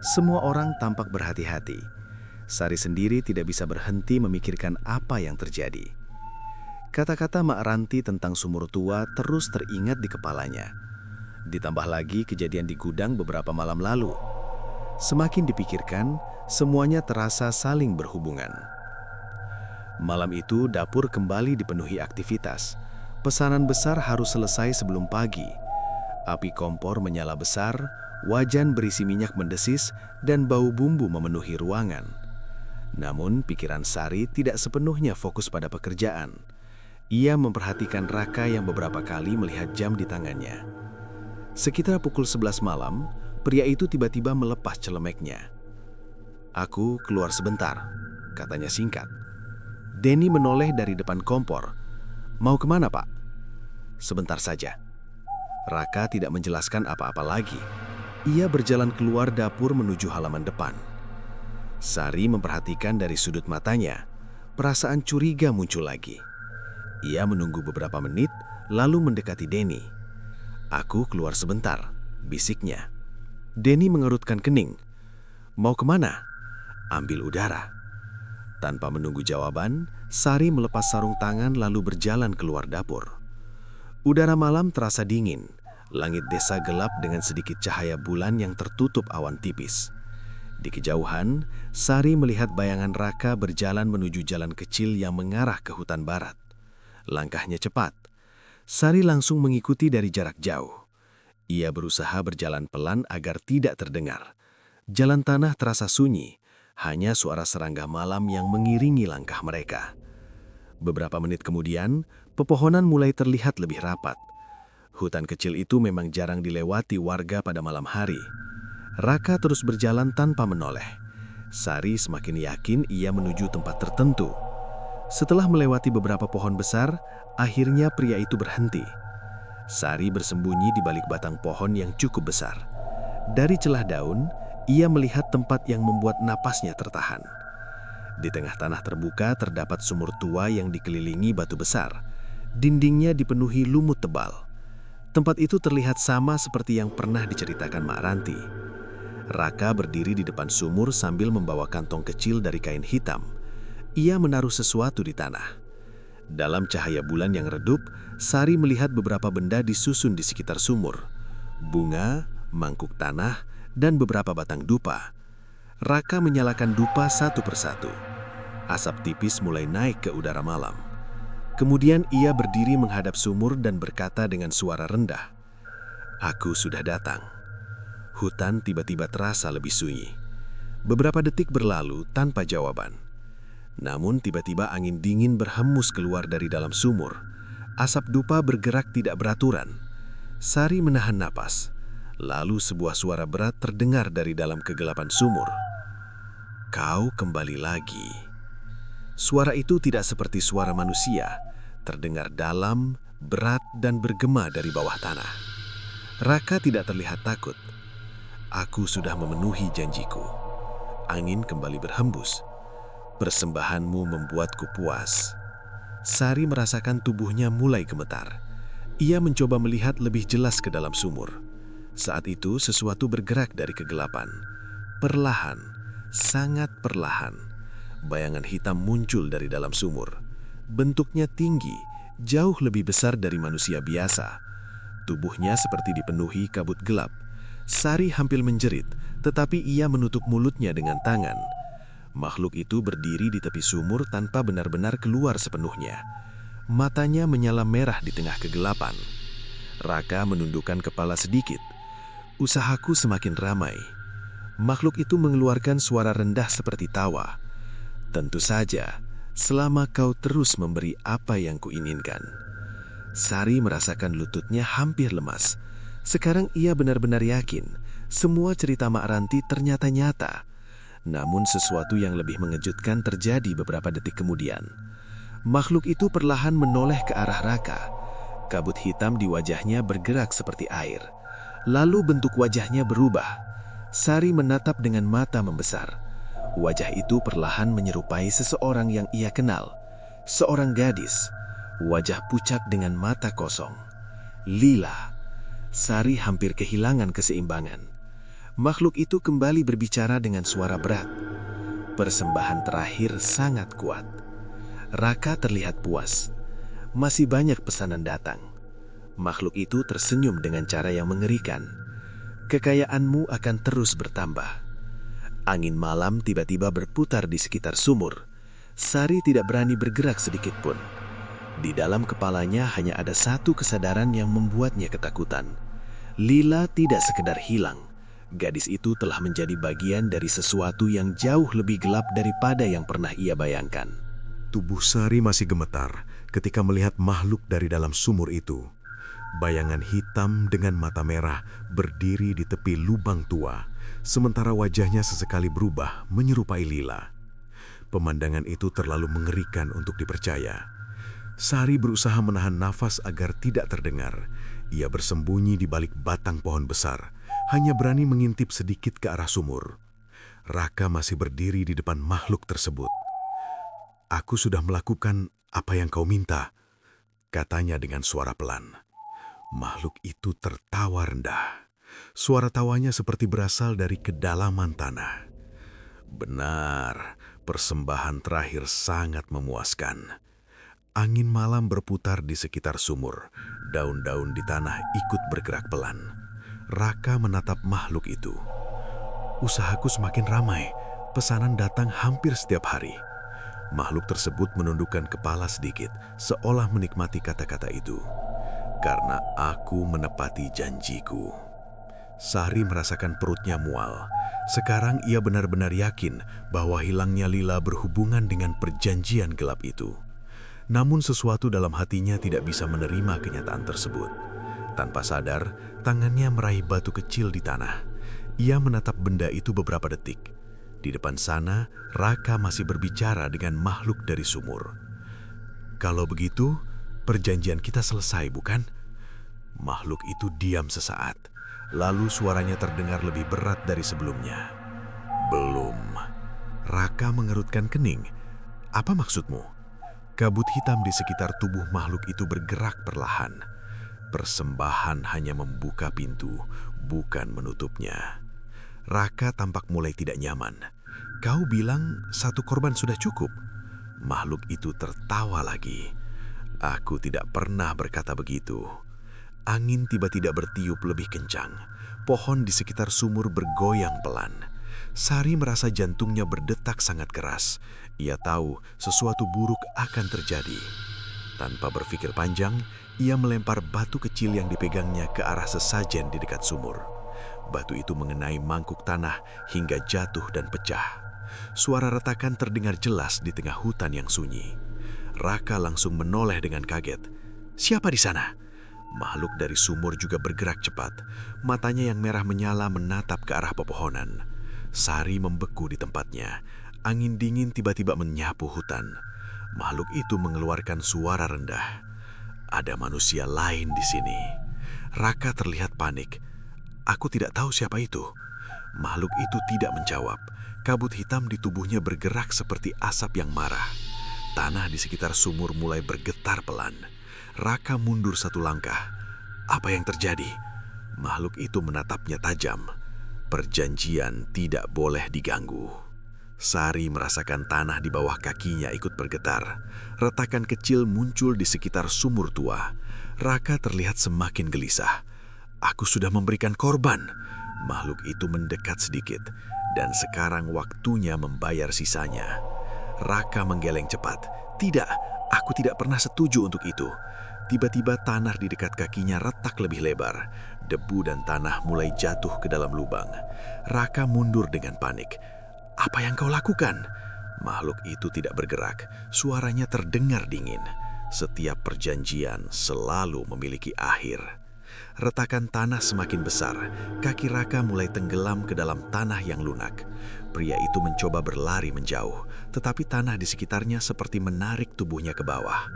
Semua orang tampak berhati-hati. Sari sendiri tidak bisa berhenti memikirkan apa yang terjadi. Kata-kata Mak Ranti tentang sumur tua terus teringat di kepalanya. Ditambah lagi kejadian di gudang beberapa malam lalu. Semakin dipikirkan, semuanya terasa saling berhubungan. Malam itu dapur kembali dipenuhi aktivitas. Pesanan besar harus selesai sebelum pagi. Api kompor menyala besar, wajan berisi minyak mendesis, dan bau bumbu memenuhi ruangan. Namun pikiran Sari tidak sepenuhnya fokus pada pekerjaan. Ia memperhatikan Raka yang beberapa kali melihat jam di tangannya. Sekitar pukul 11 malam, pria itu tiba-tiba melepas celemeknya. Aku keluar sebentar, katanya singkat. Denny menoleh dari depan kompor. Mau kemana, Pak? Sebentar saja. Raka tidak menjelaskan apa-apa lagi. Ia berjalan keluar dapur menuju halaman depan. Sari memperhatikan dari sudut matanya. Perasaan curiga muncul lagi. Ia menunggu beberapa menit, lalu mendekati Denny. Aku keluar sebentar, bisiknya. Denny mengerutkan kening. Mau kemana? Ambil udara. Tanpa menunggu jawaban, Sari melepas sarung tangan lalu berjalan keluar dapur. Udara malam terasa dingin. Langit desa gelap dengan sedikit cahaya bulan yang tertutup awan tipis. Di kejauhan, Sari melihat bayangan Raka berjalan menuju jalan kecil yang mengarah ke hutan barat. Langkahnya cepat. Sari langsung mengikuti dari jarak jauh. Ia berusaha berjalan pelan agar tidak terdengar. Jalan tanah terasa sunyi, hanya suara serangga malam yang mengiringi langkah mereka. Beberapa menit kemudian, pepohonan mulai terlihat lebih rapat. Hutan kecil itu memang jarang dilewati warga pada malam hari. Raka terus berjalan tanpa menoleh. Sari semakin yakin ia menuju tempat tertentu. Setelah melewati beberapa pohon besar, akhirnya pria itu berhenti. Sari bersembunyi di balik batang pohon yang cukup besar. Dari celah daun, ia melihat tempat yang membuat napasnya tertahan. Di tengah tanah terbuka terdapat sumur tua yang dikelilingi batu besar. Dindingnya dipenuhi lumut tebal. Tempat itu terlihat sama seperti yang pernah diceritakan Mak Ranti. Raka berdiri di depan sumur sambil membawa kantong kecil dari kain hitam. Ia menaruh sesuatu di tanah. Dalam cahaya bulan yang redup, Sari melihat beberapa benda disusun di sekitar sumur. Bunga, mangkuk tanah, dan beberapa batang dupa. Raka menyalakan dupa satu persatu. Asap tipis mulai naik ke udara malam. Kemudian ia berdiri menghadap sumur dan berkata dengan suara rendah, "Aku sudah datang." Hutan tiba-tiba terasa lebih sunyi. Beberapa detik berlalu tanpa jawaban. Namun tiba-tiba angin dingin berhembus keluar dari dalam sumur. Asap dupa bergerak tidak beraturan. Sari menahan napas. Lalu sebuah suara berat terdengar dari dalam kegelapan sumur. "Kau kembali lagi." Suara itu tidak seperti suara manusia. Terdengar dalam, berat, dan bergema dari bawah tanah. Raka tidak terlihat takut. "Aku sudah memenuhi janjiku." Angin kembali berhembus. "Persembahanmu membuatku puas." Sari merasakan tubuhnya mulai gemetar. Ia mencoba melihat lebih jelas ke dalam sumur. Saat itu sesuatu bergerak dari kegelapan. Perlahan, sangat perlahan, bayangan hitam muncul dari dalam sumur. Bentuknya tinggi, jauh lebih besar dari manusia biasa. Tubuhnya seperti dipenuhi kabut gelap. Sari hampir menjerit, tetapi ia menutup mulutnya dengan tangan. Makhluk itu berdiri di tepi sumur tanpa benar-benar keluar sepenuhnya. Matanya menyala merah di tengah kegelapan. Raka menundukkan kepala sedikit. Usahaku semakin ramai. Makhluk itu mengeluarkan suara rendah seperti tawa. "Tentu saja, selama kau terus memberi apa yang kuinginkan." Sari merasakan lututnya hampir lemas. Sekarang ia benar-benar yakin semua cerita Mak Ranti ternyata nyata. Namun sesuatu yang lebih mengejutkan terjadi beberapa detik kemudian. Makhluk itu perlahan menoleh ke arah Raka. Kabut hitam di wajahnya bergerak seperti air. Lalu bentuk wajahnya berubah. Sari menatap dengan mata membesar. Wajah itu perlahan menyerupai seseorang yang ia kenal. Seorang gadis. Wajah pucat dengan mata kosong. Lila. Sari hampir kehilangan keseimbangan. Makhluk itu kembali berbicara dengan suara berat. Persembahan terakhir sangat kuat. Raka terlihat puas. Masih banyak pesanan datang. Makhluk itu tersenyum dengan cara yang mengerikan. "Kekayaanmu akan terus bertambah." Angin malam tiba-tiba berputar di sekitar sumur. Sari tidak berani bergerak sedikit pun. Di dalam kepalanya hanya ada satu kesadaran yang membuatnya ketakutan. Lila tidak sekedar hilang. Gadis itu telah menjadi bagian dari sesuatu yang jauh lebih gelap daripada yang pernah ia bayangkan. Tubuh Sari masih gemetar ketika melihat makhluk dari dalam sumur itu. Bayangan hitam dengan mata merah berdiri di tepi lubang tua, sementara wajahnya sesekali berubah menyerupai Lila. Pemandangan itu terlalu mengerikan untuk dipercaya. Sari berusaha menahan nafas agar tidak terdengar. Ia bersembunyi di balik batang pohon besar, hanya berani mengintip sedikit ke arah sumur. Raka masih berdiri di depan makhluk tersebut. "Aku sudah melakukan apa yang kau minta," katanya dengan suara pelan. Makhluk itu tertawa rendah. Suara tawanya seperti berasal dari kedalaman tanah. Benar, persembahan terakhir sangat memuaskan. Angin malam berputar di sekitar sumur. Daun-daun di tanah ikut bergerak pelan. Raka menatap makhluk itu. Usahaku semakin ramai. Pesanan datang hampir setiap hari. Makhluk tersebut menundukkan kepala sedikit, seolah menikmati kata-kata itu. Karena aku menepati janjiku. Sari merasakan perutnya mual. Sekarang ia benar-benar yakin bahwa hilangnya Lila berhubungan dengan perjanjian gelap itu. Namun sesuatu dalam hatinya tidak bisa menerima kenyataan tersebut. Tanpa sadar, tangannya meraih batu kecil di tanah. Ia menatap benda itu beberapa detik. Di depan sana, Raka masih berbicara dengan makhluk dari sumur. Kalau begitu, perjanjian kita selesai, bukan? Makhluk itu diam sesaat. Lalu suaranya terdengar lebih berat dari sebelumnya. Belum. Raka mengerutkan kening. Apa maksudmu? Kabut hitam di sekitar tubuh makhluk itu bergerak perlahan. Persembahan hanya membuka pintu, bukan menutupnya. Raka tampak mulai tidak nyaman. Kau bilang 1 korban sudah cukup. Makhluk itu tertawa lagi. Aku tidak pernah berkata begitu. Angin tiba-tiba bertiup lebih kencang. Pohon di sekitar sumur bergoyang pelan. Sari merasa jantungnya berdetak sangat keras. Ia tahu sesuatu buruk akan terjadi. Tanpa berpikir panjang, ia melempar batu kecil yang dipegangnya ke arah sesajen di dekat sumur. Batu itu mengenai mangkuk tanah hingga jatuh dan pecah. Suara retakan terdengar jelas di tengah hutan yang sunyi. Raka langsung menoleh dengan kaget. Siapa di sana? Makhluk dari sumur juga bergerak cepat. Matanya yang merah menyala menatap ke arah pepohonan. Sari membeku di tempatnya. Angin dingin tiba-tiba menyapu hutan. Makhluk itu mengeluarkan suara rendah. Ada manusia lain di sini. Raka terlihat panik. Aku tidak tahu siapa itu. Makhluk itu tidak menjawab. Kabut hitam di tubuhnya bergerak seperti asap yang marah. Tanah di sekitar sumur mulai bergetar pelan. Raka mundur 1 langkah. Apa yang terjadi? Makhluk itu menatapnya tajam. Perjanjian tidak boleh diganggu. Sari merasakan tanah di bawah kakinya ikut bergetar. Retakan kecil muncul di sekitar sumur tua. Raka terlihat semakin gelisah. Aku sudah memberikan korban. Makhluk itu mendekat sedikit. Dan sekarang waktunya membayar sisanya. Raka menggeleng cepat. Tidak, aku tidak pernah setuju untuk itu. Tiba-tiba tanah di dekat kakinya retak lebih lebar. Debu dan tanah mulai jatuh ke dalam lubang. Raka mundur dengan panik. Apa yang kau lakukan? Makhluk itu tidak bergerak. Suaranya terdengar dingin. Setiap perjanjian selalu memiliki akhir. Retakan tanah semakin besar. Kaki Raka mulai tenggelam ke dalam tanah yang lunak. Pria itu mencoba berlari menjauh, tetapi tanah di sekitarnya seperti menarik tubuhnya ke bawah.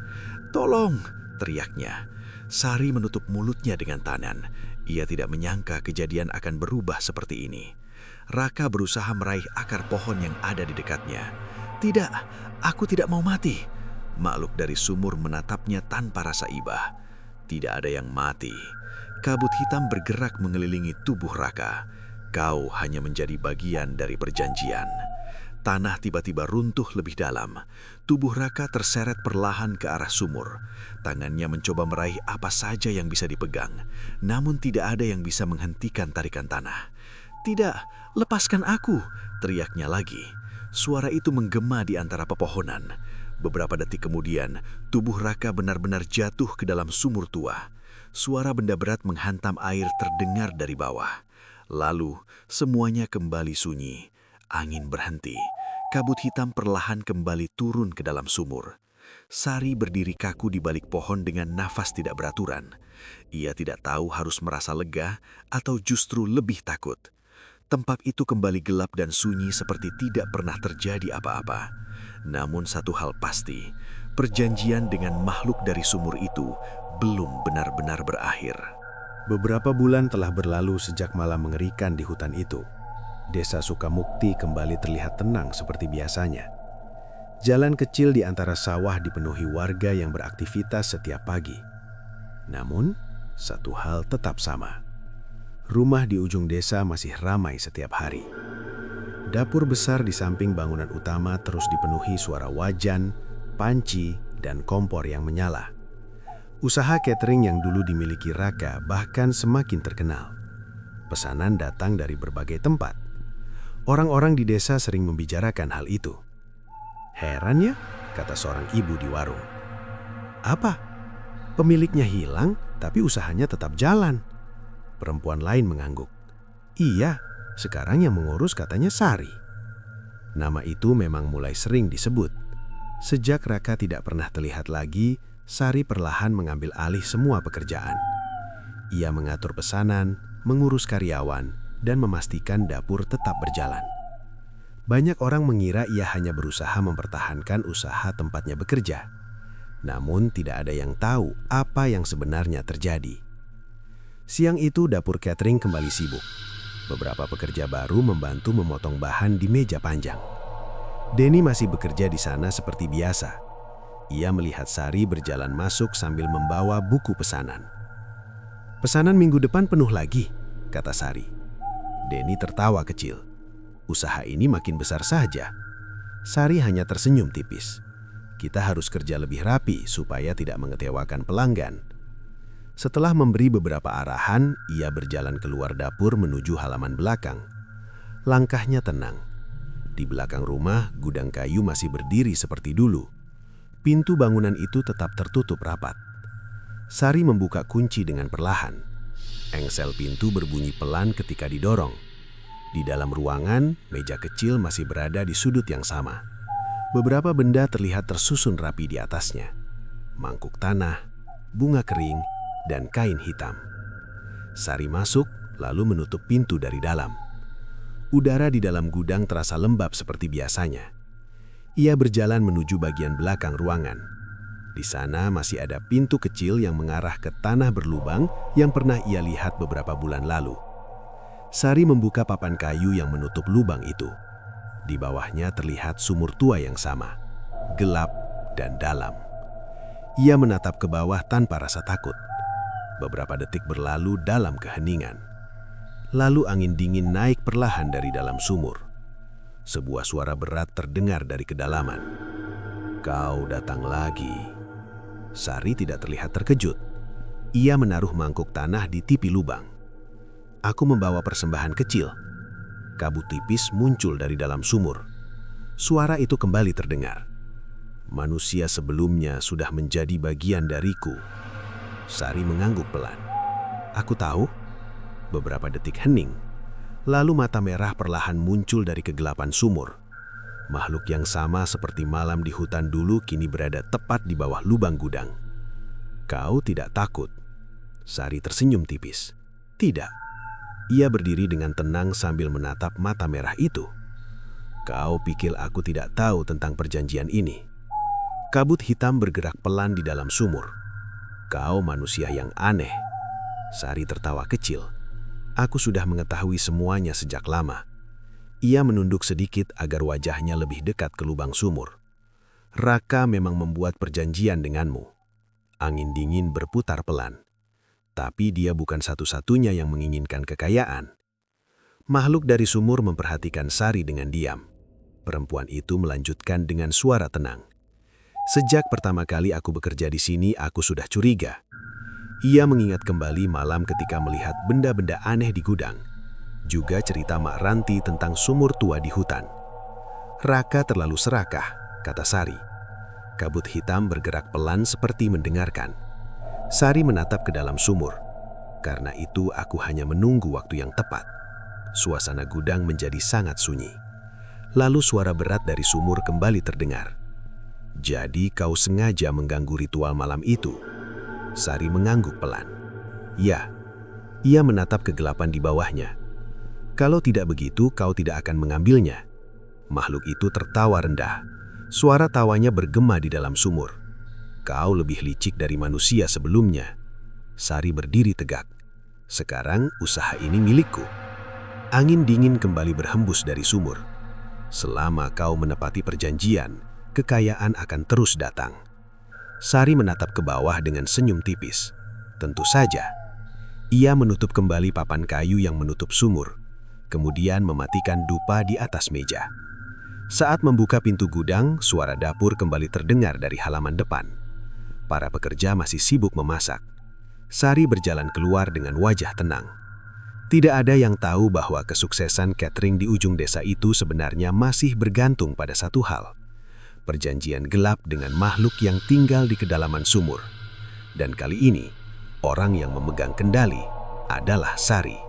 Tolong! Teriaknya. Sari menutup mulutnya dengan tangan. Ia tidak menyangka kejadian akan berubah seperti ini. Raka berusaha meraih akar pohon yang ada di dekatnya. Tidak, aku tidak mau mati. Makhluk dari sumur menatapnya tanpa rasa iba. Tidak ada yang mati. Kabut hitam bergerak mengelilingi tubuh Raka. Kau hanya menjadi bagian dari perjanjian. Tanah tiba-tiba runtuh lebih dalam. Tubuh Raka terseret perlahan ke arah sumur. Tangannya mencoba meraih apa saja yang bisa dipegang. Namun tidak ada yang bisa menghentikan tarikan tanah. Tidak, lepaskan aku, teriaknya lagi. Suara itu menggema di antara pepohonan. Beberapa detik kemudian, tubuh Raka benar-benar jatuh ke dalam sumur tua. Suara benda berat menghantam air terdengar dari bawah. Lalu, semuanya kembali sunyi. Angin berhenti. Kabut hitam perlahan kembali turun ke dalam sumur. Sari berdiri kaku di balik pohon dengan nafas tidak beraturan. Ia tidak tahu harus merasa lega atau justru lebih takut. Tempat itu kembali gelap dan sunyi seperti tidak pernah terjadi apa-apa. Namun satu hal pasti, perjanjian dengan makhluk dari sumur itu belum benar-benar berakhir. Beberapa bulan telah berlalu sejak malam mengerikan di hutan itu. Desa Sukamukti kembali terlihat tenang seperti biasanya. Jalan kecil di antara sawah dipenuhi warga yang beraktivitas setiap pagi. Namun, satu hal tetap sama. Rumah di ujung desa masih ramai setiap hari. Dapur besar di samping bangunan utama terus dipenuhi suara wajan, panci, dan kompor yang menyala. Usaha catering yang dulu dimiliki Raka bahkan semakin terkenal. Pesanan datang dari berbagai tempat. Orang-orang di desa sering membicarakan hal itu. "Heran ya," kata seorang ibu di warung. "Apa? Pemiliknya hilang, tapi usahanya tetap jalan." Perempuan lain mengangguk. "Iya, sekarang yang mengurus katanya Sari." Nama itu memang mulai sering disebut. Sejak Raka tidak pernah terlihat lagi, Sari perlahan mengambil alih semua pekerjaan. Ia mengatur pesanan, mengurus karyawan, dan memastikan dapur tetap berjalan. Banyak orang mengira ia hanya berusaha mempertahankan usaha tempatnya bekerja. Namun tidak ada yang tahu apa yang sebenarnya terjadi. Siang itu dapur catering kembali sibuk. Beberapa pekerja baru membantu memotong bahan di meja panjang. Denny masih bekerja di sana seperti biasa. Ia melihat Sari berjalan masuk sambil membawa buku pesanan. "Pesanan minggu depan penuh lagi," kata Sari. Denny tertawa kecil. "Usaha ini makin besar saja." Sari hanya tersenyum tipis. "Kita harus kerja lebih rapi supaya tidak mengecewakan pelanggan." Setelah memberi beberapa arahan, ia berjalan keluar dapur menuju halaman belakang. Langkahnya tenang. Di belakang rumah, gudang kayu masih berdiri seperti dulu. Pintu bangunan itu tetap tertutup rapat. Sari membuka kunci dengan perlahan. Engsel pintu berbunyi pelan ketika didorong. Di dalam ruangan, meja kecil masih berada di sudut yang sama. Beberapa benda terlihat tersusun rapi di atasnya. Mangkuk tanah, bunga kering, dan kain hitam. Sari masuk, lalu menutup pintu dari dalam. Udara di dalam gudang terasa lembab seperti biasanya. Ia berjalan menuju bagian belakang ruangan. Di sana masih ada pintu kecil yang mengarah ke tanah berlubang yang pernah ia lihat beberapa bulan lalu. Sari membuka papan kayu yang menutup lubang itu. Di bawahnya terlihat sumur tua yang sama, gelap dan dalam. Ia menatap ke bawah tanpa rasa takut. Beberapa detik berlalu dalam keheningan. Lalu angin dingin naik perlahan dari dalam sumur. Sebuah suara berat terdengar dari kedalaman. "Kau datang lagi." Sari tidak terlihat terkejut. Ia menaruh mangkuk tanah di tepi lubang. "Aku membawa persembahan kecil." Kabut tipis muncul dari dalam sumur. Suara itu kembali terdengar. "Manusia sebelumnya sudah menjadi bagian dariku." Sari mengangguk pelan. "Aku tahu." Beberapa detik hening. Lalu mata merah perlahan muncul dari kegelapan sumur. Makhluk yang sama seperti malam di hutan dulu kini berada tepat di bawah lubang gudang. "Kau tidak takut?" Sari tersenyum tipis. "Tidak." Ia berdiri dengan tenang sambil menatap mata merah itu. "Kau pikir aku tidak tahu tentang perjanjian ini?" Kabut hitam bergerak pelan di dalam sumur. "Kau manusia yang aneh." Sari tertawa kecil. "Aku sudah mengetahui semuanya sejak lama." Ia menunduk sedikit agar wajahnya lebih dekat ke lubang sumur. "Raka memang membuat perjanjian denganmu." Angin dingin berputar pelan. Tapi dia bukan satu-satunya yang menginginkan kekayaan. Makhluk dari sumur memperhatikan Sari dengan diam. Perempuan itu melanjutkan dengan suara tenang. "Sejak pertama kali aku bekerja di sini, aku sudah curiga." Ia mengingat kembali malam ketika melihat benda-benda aneh di gudang. Juga cerita Mak Ranti tentang sumur tua di hutan. "Raka terlalu serakah," kata Sari. Kabut hitam bergerak pelan seperti mendengarkan. Sari menatap ke dalam sumur. "Karena itu aku hanya menunggu waktu yang tepat." Suasana gudang menjadi sangat sunyi. Lalu suara berat dari sumur kembali terdengar. "Jadi kau sengaja mengganggu ritual malam itu?" Sari mengangguk pelan. "Ya." Ia menatap kegelapan di bawahnya. "Kalau tidak begitu, kau tidak akan mengambilnya." Makhluk itu tertawa rendah. Suara tawanya bergema di dalam sumur. "Kau lebih licik dari manusia sebelumnya." Sari berdiri tegak. "Sekarang usaha ini milikku." Angin dingin kembali berhembus dari sumur. "Selama kau menepati perjanjian, kekayaan akan terus datang." Sari menatap ke bawah dengan senyum tipis. "Tentu saja." Ia menutup kembali papan kayu yang menutup sumur. kemudian mematikan dupa di atas meja. Saat membuka pintu gudang, suara dapur kembali terdengar dari halaman depan. Para pekerja masih sibuk memasak. Sari berjalan keluar dengan wajah tenang. Tidak ada yang tahu bahwa kesuksesan catering di ujung desa itu sebenarnya masih bergantung pada satu hal. Perjanjian gelap dengan makhluk yang tinggal di kedalaman sumur. Dan kali ini, orang yang memegang kendali adalah Sari.